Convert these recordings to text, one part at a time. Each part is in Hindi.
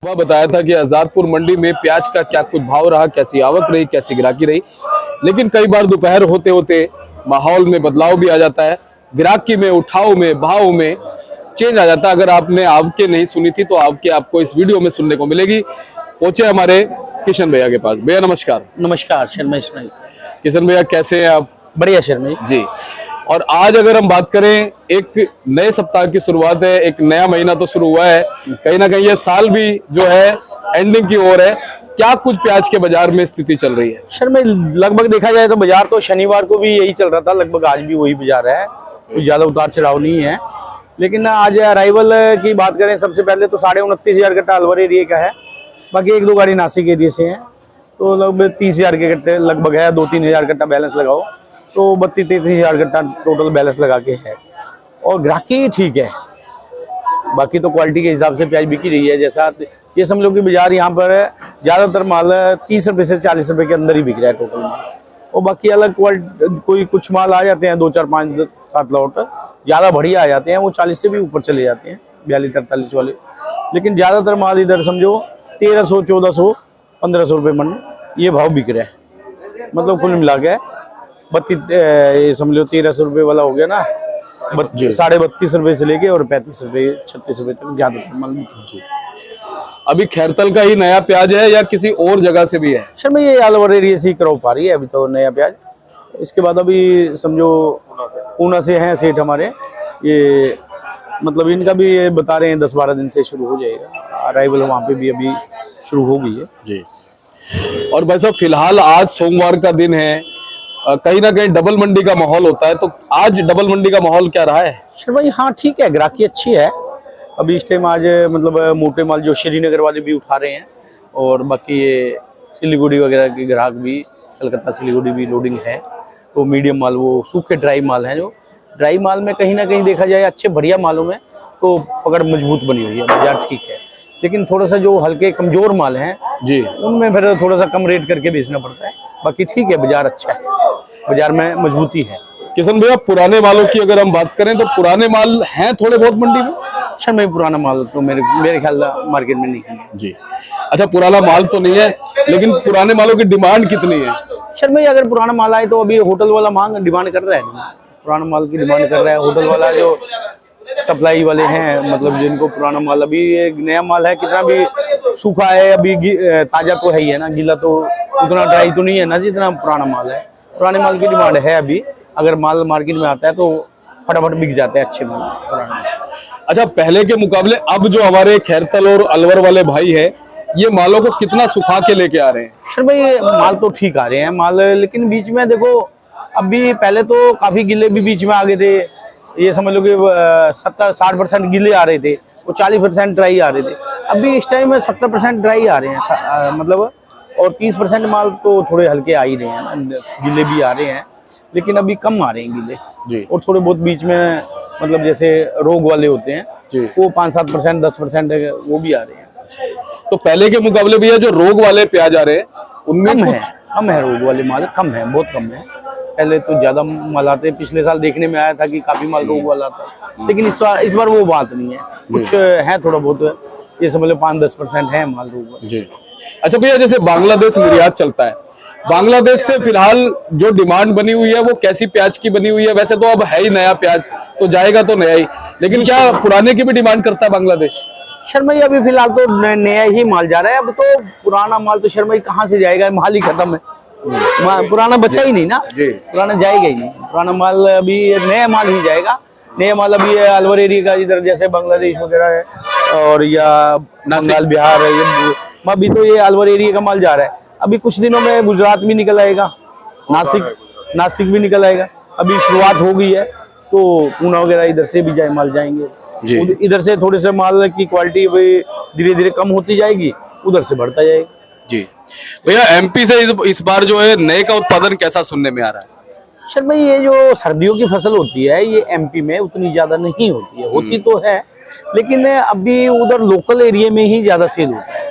वह बताया था कि आजादपुर मंडी में प्याज का क्या कुछ भाव रहा, कैसी आवक रही, कैसी ग्राहकी रही। लेकिन कई बार दोपहर होते होते माहौल में बदलाव भी आ जाता है, ग्राहकी में, उठाव में, भाव में चेंज आ जाता है। अगर आपने आवके नहीं सुनी थी तो आवके आपको इस वीडियो में सुनने को मिलेगी। पहुंचे हमारे किशन भैया के पास। भैया नमस्कार। नमस्कार शर्मा इसमाइल। किशन भैया कैसे हैं आप? बढ़िया शर्मा जी। और आज अगर हम बात करें, एक नए सप्ताह की शुरुआत है, एक नया महीना तो शुरू हुआ है, कहीं ना कहीं ये साल भी जो है एंडिंग की ओर है। क्या कुछ प्याज के बाजार में स्थिति चल रही है? शर्मा लगभग देखा जाए तो बाजार तो शनिवार को भी यही चल रहा था, लगभग आज भी वही बाजार है, कुछ ज्यादा उतार चढ़ाव नहीं है। लेकिन आज अराइवल की बात करें, सबसे पहले तो 29,500 कट्टा अलवर एरिया का है, बाकी एक दो गाड़ी नासिक एरिया से है, तो लगभग 30,000 के कट्टे लगभग है। 2-3 हज़ार कट्टा बैलेंस लगाओ तो 32-33 हज़ार कट्टा टोटल बैलेंस लगा के है। और ग्राहकी ठीक है, बाकी तो क्वालिटी के हिसाब से प्याज बिकी रही है। जैसा ये समझ लो कि बाजार यहाँ पर ज़्यादातर माल 30 रुपये से 40 रुपये के अंदर ही बिक रहा है टोटल माल। और बाकी अलग क्वालिटी कोई कुछ माल आ जाते हैं 2, 4, 5, 7 लॉट ज़्यादा बढ़िया आ जाते हैं, वो 40 से भी ऊपर चले जाते हैं, 42-43 वाले। लेकिन ज़्यादातर माल इधर समझो 1300, 1400, 1500 रुपये मन ये भाव बिक रहा है। मतलब कुल मिला के 32 समझ लो 1300 रुपये वाला हो गया ना, 32.5 रुपये से लेके और 35 रुपये 36 रुपये तक ज्यादातर माल बिक। अभी खैरतल का ही नया प्याज है या किसी और जगह से भी है? शर्मा ये अलवर एरिया से क्रॉप आ रही है अभी तो नया प्याज। इसके बाद अभी समझो पूना से हैं सेठ हमारे, ये मतलब इनका भी ये बता रहे हैं 10-12 दिन से शुरू हो जाएगा अराइवल, वहाँ पे भी अभी शुरू हो गई है जी। और भाई साहब फिलहाल आज सोमवार का दिन है, कहीं ना कहीं डबल मंडी का माहौल होता है, तो आज डबल मंडी का माहौल क्या रहा है? शर्मा हाँ ठीक है, ग्राहकी अच्छी है अभी इस टाइम। आज मतलब मोटे माल जो श्रीनगर वाले भी उठा रहे हैं, और बाकी ये सिलीगुड़ी वगैरह के ग्राहक भी, कलकत्ता सिलीगुड़ी भी लोडिंग है। तो मीडियम माल, वो सूखे ड्राई माल हैं, जो ड्राई माल में कहीं ना कहीं देखा जाए अच्छे बढ़िया मालों में तो पकड़ मजबूत बनी हुई है, बाजार ठीक है। लेकिन थोड़ा सा जो हल्के कमजोर माल हैं जी, उनमें फिर थोड़ा सा कम रेट करके बेचना पड़ता है। बाकी ठीक है, बाजार अच्छा है, बाजार में मजबूती है। किशन भैया पुराने मालों की अगर हम बात करें तो पुराने माल हैं थोड़े बहुत मंडी में? अच्छा, मैं पुराना माल तो मेरे ख्याल मार्केट में नहीं है जी। अच्छा, पुराना माल तो नहीं है, लेकिन पुराने मालों की डिमांड कितनी है? शर्मा अगर पुराना माल आए तो अभी होटल वाला मांग डिमांड कर रहा है, पुराना माल की डिमांड कर रहा है। होटल वाला जो सप्लाई वाले हैं, मतलब जिनको पुराना माल, अभी एक नया माल है कितना भी सूखा है, अभी ताजा तो है ही है ना, गीला तो उतना ड्राई तो नहीं है ना जितना पुराना माल है। पुराने माल की डिमांड है अभी, अगर माल मार्केट में आता है तो फटाफट बिक जाते हैं अच्छे माल पुराने। अच्छा, पहले के मुकाबले अब जो हमारे खैरतल और अलवर वाले भाई है, ये मालों को कितना सुखा के लेके आ रहे हैं? सर भाई माल तो ठीक आ रहे हैं माल, लेकिन बीच में देखो अभी पहले तो काफी गिले भी बीच में आ गए थे। ये समझ लो कि 70-60% गिले आ रहे थे, वो 40% ड्राई आ रहे थे। अभी इस टाइम में 70% ड्राई आ रहे हैं मतलब, और 30% माल तो थोड़े हल्के आ ही रहे हैं, गिले भी आ रहे हैं, लेकिन अभी कम आ रहे हैं गिले जी। और थोड़े बहुत बीच में मतलब जैसे रोग वाले होते हैं जी, वो 5-7%, 10% वो भी आ रहे हैं। तो पहले के मुकाबले भी जो रोग वाले प्याज आ रहे हैं उनमें कम है रोग वाले माल, कम है, बहुत कम है। पहले तो ज्यादा माल आते, पिछले साल देखने में आया था कि काफी माल रोग वाला था, लेकिन इस बार वो बात नहीं है, कुछ है थोड़ा बहुत, ये समझ लो 5-10% है माल रोग वाला जी। अच्छा भैया, जैसे बांग्लादेश निर्यात चलता है, बांग्लादेश से फिलहाल जो डिमांड बनी हुई है वो कैसी प्याज की बनी हुई है? वैसे तो अब है ही नया प्याज, तो जाएगा तो नया ही, लेकिन क्या पुराने की भी डिमांड करता है बांग्लादेश? शर्मा अभी फिलहाल तो नया ही माल जा रहा है, अब तो पुराना माल तो शर्मा कहाँ से जाएगा, माल ही खत्म है, पुराना बचा ही नहीं ना जी, पुराना जाएगा ही नहीं। पुराना माल अभी नया माल ही जाएगा। नया माल अभी अलवर एरिया का इधर जैसे बांग्लादेश वगैरह है, और या बंगाल, बिहार है, ये अभी तो ये अलवर एरिया का माल जा रहा है। अभी कुछ दिनों में गुजरात भी निकल आएगा, नासिक भी निकल आएगा। अभी शुरुआत हो गई है, तो पूना वगैरह इधर से भी माल जाएंगे। इधर से थोड़े से माल की क्वालिटी धीरे धीरे कम होती जाएगी, उधर से बढ़ता जाएगा जी। भैया एमपी से इस बार जो है नए का उत्पादन कैसा सुनने में आ रहा है? सर भाई ये जो सर्दियों की फसल होती है ये एमपी में उतनी ज्यादा नहीं होती है, होती तो है, लेकिन अभी उधर लोकल एरिया में ही ज्यादा सेल होता है।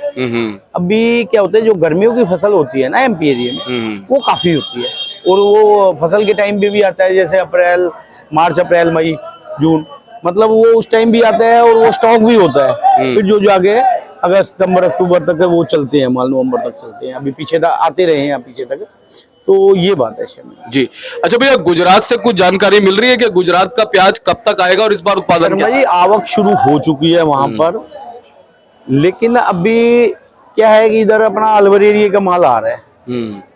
अभी क्या होता है, जो गर्मियों की फसल होती है ना एमपी एरिया में, वो काफी होती है, और वो फसल के टाइम पे भी आता है, जैसे मार्च, अप्रैल, मई, जून, मतलब वो उस टाइम भी आता है, और वो स्टॉक भी होता है। फिर जो जाके अगस्त सितंबर अक्टूबर तक वो चलते हैं माल, नवंबर तक चलते हैं। अभी पीछे तक आते रहे हैं पीछे तक, तो ये बात है इसमें। जी अच्छा भैया, गुजरात से कुछ जानकारी मिल रही है कि गुजरात का प्याज कब तक आएगा और इस बार उत्पादन शर्मा कैसा? जी आवक शुरू हो चुकी है वहां पर, लेकिन अभी क्या है कि इधर अपना अलवर एरिया का माल आ रहा है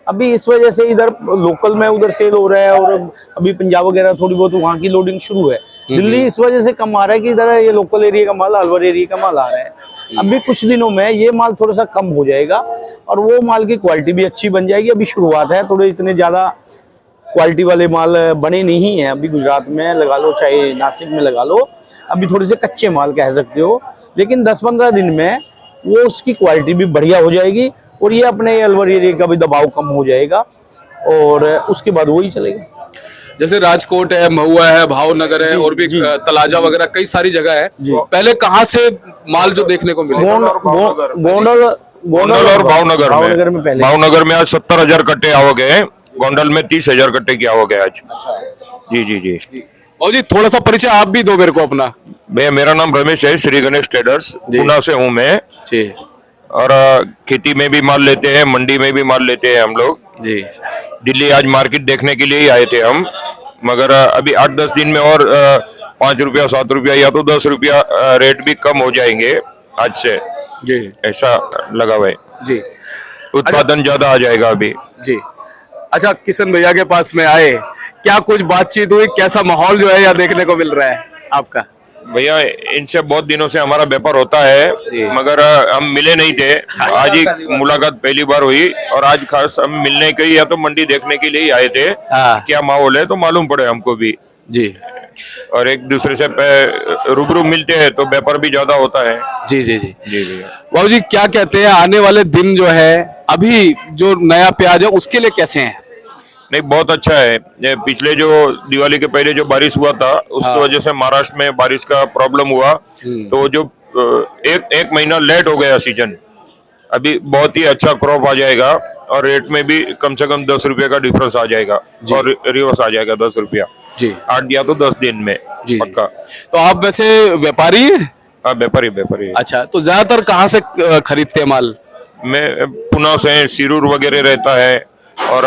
अभी, इस वजह से इधर लोकल में उधर सेल हो रहा है, और अभी पंजाब वगैरह थोड़ी बहुत वहाँ की लोडिंग शुरू है। दिल्ली इस वजह से कम आ रहा है कि इधर ये लोकल एरिया का माल, अलवर एरिया का माल आ रहा है। अभी कुछ दिनों में ये माल थोड़ा सा कम हो जाएगा और वो माल की क्वालिटी भी अच्छी बन जाएगी। अभी शुरुआत है, थोड़े इतने ज्यादा क्वालिटी वाले माल बने नहीं है अभी गुजरात में, लगा लो चाहे नासिक में लगा लो, अभी थोड़े से कच्चे माल कह सकते हो। लेकिन 10-15 दिन में वो उसकी क्वालिटी भी बढ़िया हो जाएगी और ये अपने अलवर एरिया का भी दबाव कम हो जाएगा और उसके बाद वही चलेगा। जैसे राजकोट है, महुआ है, भावनगर है और भी तलाजा वगैरह कई सारी जगह है। पहले कहाँ से माल जो देखने को मिले? गोंडल और भावनगर में पहले, भावनगर में आज 70,000 कट्टे आवक है, गोंडल में 30,000 कट्टे की आवक है आज। जी जी जी। और जी थोड़ा सा परिचय आप भी दो मेरे को अपना। भैया मेरा नाम रमेश है, श्री गणेश ट्रेडर्स पुणे से हूँ मैं जी। और खेती में भी माल लेते हैं, मंडी में भी माल लेते हैं हम लोग जी। दिल्ली आज मार्केट देखने के लिए ही आए थे हम, मगर अभी 8-10 दिन में और 5 रुपया 7 रुपया या तो 10 रुपया रेट भी कम हो जाएंगे आज से जी, ऐसा लगा हुआ है जी। उत्पादन ज्यादा आ जाएगा अभी जी। अच्छा, किशन भैया के पास में आए, क्या कुछ बातचीत हुई, कैसा माहौल जो है यहाँ देखने को मिल रहा है आपका? भैया इनसे बहुत दिनों से हमारा व्यापार होता है, मगर हम मिले नहीं थे, आज ही मुलाकात पहली बार हुई और आज खास हम मिलने के या तो मंडी देखने के लिए ही आए थे क्या माहौल है, तो मालूम पड़े हमको भी जी। और एक दूसरे से रूबरू मिलते हैं तो व्यापार भी ज्यादा होता है। जी जी जी जी भैया। बाबू जी क्या कहते हैं, आने वाले दिन जो है अभी जो नया प्याज है उसके लिए कैसे हैं? नहीं बहुत अच्छा है, ये पिछले जो दिवाली के पहले जो बारिश हुआ था उसकी वजह से महाराष्ट्र में बारिश का प्रॉब्लम हुआ, तो जो एक महीना लेट हो गया सीजन, अभी बहुत ही अच्छा क्रॉप आ जाएगा और रेट में भी कम से कम 10 रुपये का डिफरेंस आ जाएगा और रिवर्स आ जाएगा 10 रुपया जी, 8 या तो 10 दिन में जी पक्का। तो आप वैसे व्यापारी हैं? हाँ व्यापारी। अच्छा, तो ज्यादातर कहाँ से खरीदते हैं माल? मैं पुणे से, सिरूर वगैरह रहता है और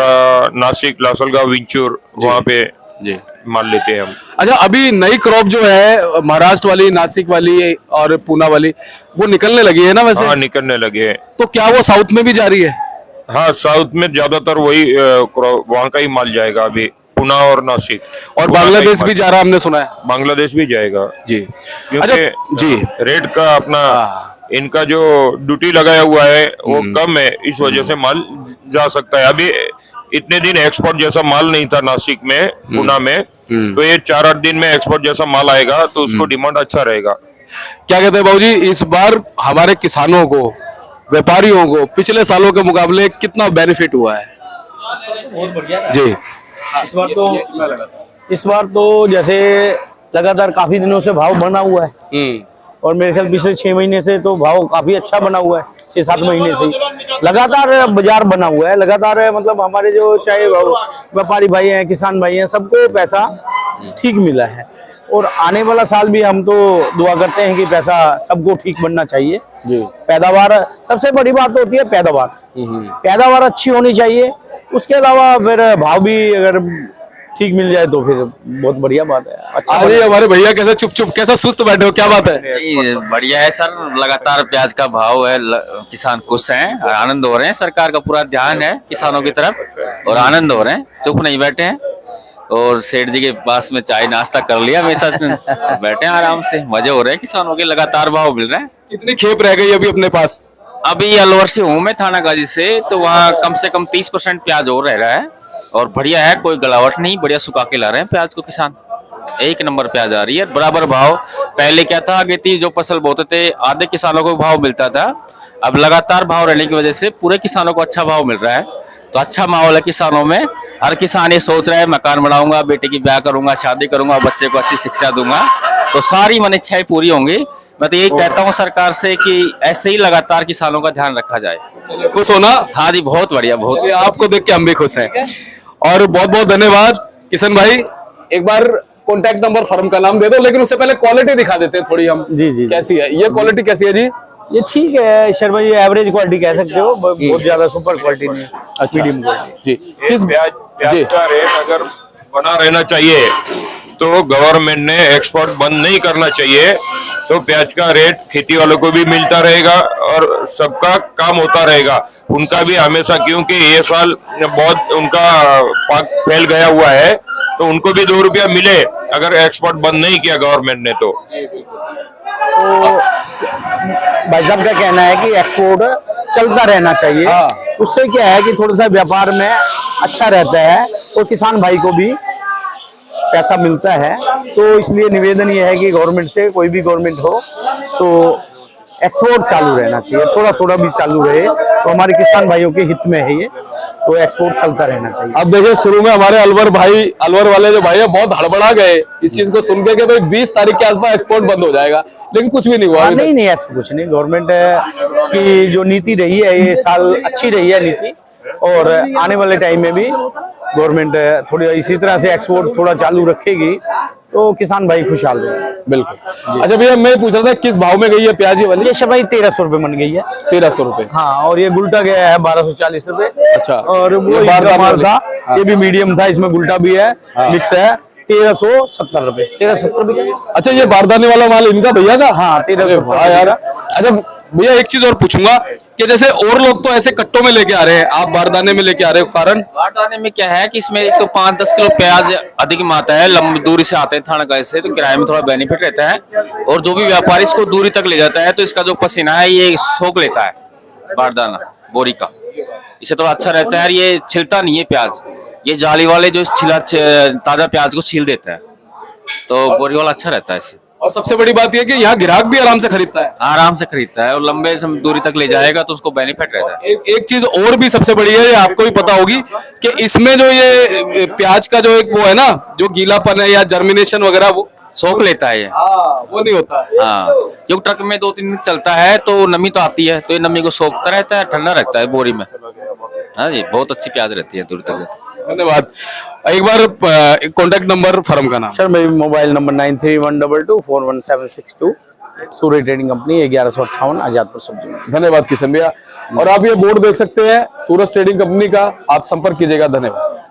नासिक, लासलगांव, विंचूर वहाँ पे जी माल लेते हैं हम। अच्छा, अभी नई क्रॉप जो है महाराष्ट्र वाली, नासिक वाली और पूना वाली वो निकलने लगी है ना वैसे? हाँ निकलने लगे हैं। तो क्या वो साउथ में भी जा रही है? हाँ साउथ में ज्यादातर वही वहाँ का ही माल जाएगा अभी, पुणे और नासिक, और बांग्लादेश भी जा रहा है हमने सुना है। बांग्लादेश भी जाएगा जी। क्योंकि अच्छा जी, रेट का अपना इनका जो ड्यूटी लगाया हुआ है वो कम है, इस वजह से माल जा सकता है। अभी इतने दिन एक्सपोर्ट जैसा माल नहीं था नासिक में, पुणे में, तो ये 4-8 दिन में एक्सपोर्ट जैसा माल आएगा तो उसको डिमांड अच्छा रहेगा। क्या कहते हैं बाबूजी, इस बार हमारे किसानों को, व्यापारियों को पिछले सालों के मुकाबले कितना बेनिफिट हुआ है? बहुत बढ़िया जी। इस बार तो जैसे लगातार काफी दिनों से भाव बना हुआ है और मेरे ख्याल पिछले 6 महीने से तो भाव काफी अच्छा बना हुआ है, 6-7 महीने से लगातार बाजार बना हुआ है लगातार। मतलब हमारे जो चाहे व्यापारी भाई हैं, किसान भाई हैं, सबको पैसा ठीक मिला है और आने वाला साल भी हम तो दुआ करते हैं कि पैसा सबको ठीक बनना चाहिए। पैदावार सबसे बड़ी बात होती है, पैदावार अच्छी होनी चाहिए, उसके अलावा फिर भाव भी अगर ठीक मिल जाए तो फिर बहुत बढ़िया बात है। अच्छा हमारे भैया कैसे चुप कैसा सुस्त बैठे हो, क्या बात है? बढ़िया है सर, लगातार प्याज का भाव है, किसान खुश हैं, आनंद हो रहे हैं, सरकार का पूरा ध्यान है किसानों की तरफ और आनंद हो रहे हैं, चुप नहीं बैठे हैं। और सेठ जी के पास में चाय नाश्ता कर लिया, हमेशा बैठे हैं आराम से, मजे हो रहे हैं, किसानों के लगातार भाव मिल रहे हैं। कितनी खेप रह गई अभी अपने पास? अभी अलवर से हूँ मैं, थाना गाजी से, तो वहाँ कम से कम 30% प्याज और रह रहा है और बढ़िया है, कोई गलावट नहीं, बढ़िया सुखा के ला रहे हैं प्याज को किसान, एक नंबर प्याज आ रही है, बराबर भाव। पहले क्या था, आगे जो फसल बोते थे आधे किसानों को भाव मिलता था, अब लगातार भाव रहने की वजह से पूरे किसानों को अच्छा भाव मिल रहा है, तो अच्छा माहौल है किसानों में। हर किसान ये सोच रहा है मकान बनाऊंगा, बेटे की ब्याह करूंगा, शादी करूंगा, बच्चे को अच्छी शिक्षा दूंगा, तो सारी मन इच्छाएं पूरी होंगी। मैं तो यही कहता हूँ सरकार से कि ऐसे ही लगातार किसानों का ध्यान रखा जाए। खुश होना? हाँ जी, बहुत बढ़िया, बहुत। आपको देख के हम भी खुश हैं और बहुत बहुत धन्यवाद किशन भाई। एक बार कॉन्टैक्ट नंबर, फर्म का नाम दे दो, लेकिन उससे पहले क्वालिटी दिखा देते हैं थोड़ी हम। जी। कैसी है ये क्वालिटी, कैसी है जी? ये ठीक है शर्मा, ये एवरेज क्वालिटी कह सकते हो, बहुत ज्यादा सुपर क्वालिटी नहीं, मीडियम क्वालिटी। जी किस प्याज जी का रेट अगर बना रहना चाहिए तो गवर्नमेंट ने एक्सपोर्ट बंद नहीं करना चाहिए, तो प्याज का रेट खेती वालों को भी मिलता रहेगा और सबका काम होता रहेगा। उनका भी हमेशा, क्योंकि ये साल बहुत उनका पाक फैल गया हुआ है, तो उनको भी 2 रुपया मिले अगर एक्सपोर्ट बंद नहीं किया गवर्नमेंट ने तो। तो भाई साहब का कहना है कि एक्सपोर्ट चलता रहना चाहिए, हाँ। उससे क्या है कि थोड़ा सा व्यापार में अच्छा रहता है और किसान भाई को भी पैसा मिलता है। तो इसलिए निवेदन ये है कि गवर्नमेंट से, कोई भी गवर्नमेंट हो, तो एक्सपोर्ट चालू रहना चाहिए, थोड़ा थोड़ा भी चालू रहे तो हमारे किसान भाइयों के हित में है ये, तो एक्सपोर्ट चलता रहना चाहिए। अब देखिए शुरू में हमारे अलवर वाले जो भाई है बहुत हड़बड़ा गए इस चीज को सुन के कि भाई 20 तारीख के आसपास एक्सपोर्ट बंद हो जाएगा, लेकिन कुछ भी नहीं हुआ। नहीं नहीं, ऐसा कुछ नहीं। गवर्नमेंट की जो नीति रही है ये साल अच्छी रही है नीति, और आने वाले टाइम में भी गवर्नमेंट थोड़ी इसी तरह से एक्सपोर्ट थोड़ा चालू रखेगी तो किसान भाई खुशहाल रहेंगे। बिल्कुल। अच्छा भैया मैं पूछ रहा था किस भाव में गई है प्याज ये वाली? ये शबाई 1300 रुपए मन गई है। 1300 रुपए। हाँ, और ये गुल्टा गया है 1240 रुपए। अच्छा। और वो ये बारदाना माल था, हाँ। ये भी मीडियम था, इसमें गुल्टा भी है, मिक्स है। 1370 रुपए, 1370 रुपए। अच्छा ये बारदाने वाला माल इनका भैया का? हाँ 1370। हाँ यार। अच्छा भैया एक चीज और पूछूंगा कि जैसे और लोग तो ऐसे कट्टों में लेके आ रहे हैं, आप बारदाने में लेके आ रहे हो, कारण? बारदाने में क्या है कि इसमें एक तो 5-10 किलो प्याज अधिक में आता है, लंबी दूरी से आते हैं थानागाजी से, तो किराए में थोड़ा बेनिफिट रहता है। और जो भी व्यापारी इसको दूरी तक ले जाता है तो इसका जो पसीना है ये सोख लेता है बारदाना बोरी का, इससे थोड़ा अच्छा रहता है। ये छिलता नहीं है प्याज, ये जाली वाले जो ताजा प्याज को छील देता है, तो बोरी वाला अच्छा रहता है इससे। और सबसे बड़ी बात यह कि यहाँ ग्राहक भी आराम से खरीदता है। आराम से खरीदता है और लंबे दूरी तक ले जाएगा तो उसको बेनिफिट रहता है। एक चीज और भी सबसे बड़ी है, ये आपको भी पता होगी कि इसमें जो ये प्याज का जो एक वो है ना, जो गीलापन है या जर्मिनेशन वगैरह, वो सोख लेता है ये। वो नहीं होता है। हाँ, क्योंकि ट्रक में 2-3 दिन चलता है तो नमी तो आती है, तो ये नमी को सोखता रहता है, ठंडा रहता है बोरी में। हाँ जी, बहुत अच्छी प्याज रहती है दूर तक। धन्यवाद। एक बार कॉन्टेक्ट नंबर, फर्म का नाम? सर मेरी मोबाइल नंबर 9312241762, सूर्य ट्रेडिंग कंपनी, 1158 आजादपुर सब्जी। धन्यवाद किशन भैया। और आप ये बोर्ड देख सकते हैं सूरज ट्रेडिंग कंपनी का, आप संपर्क कीजिएगा। धन्यवाद।